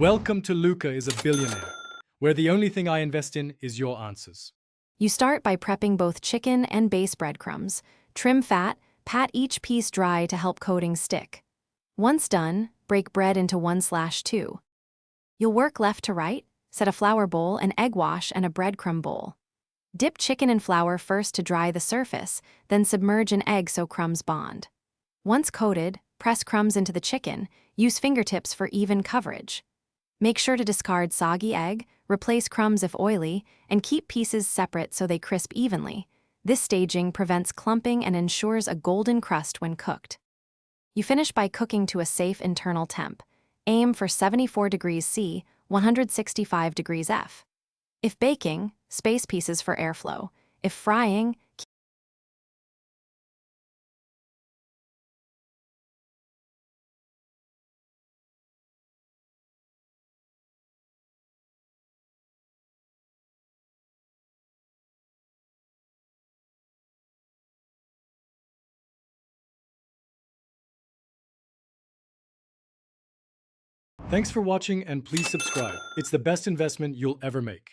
Welcome to Luca is a billionaire, where the only thing I invest in is your answers. You start by prepping both chicken and base breadcrumbs. Trim fat, pat each piece dry to help coating stick. Once done, break bread into 1/2. You'll work left to right, set a flour bowl, an egg wash, and a breadcrumb bowl. Dip chicken in flour first to dry the surface, then submerge in egg so crumbs bond. Once coated, press crumbs into the chicken, use fingertips for even coverage. Make sure to discard soggy egg, replace crumbs if oily, and keep pieces separate so they crisp evenly. This staging prevents clumping and ensures a golden crust when cooked. You finish by cooking to a safe internal temp. Aim for 74 degrees C, 165 degrees F. If baking, space pieces for airflow. If frying, Thanks for watching and please subscribe. It's the best investment you'll ever make.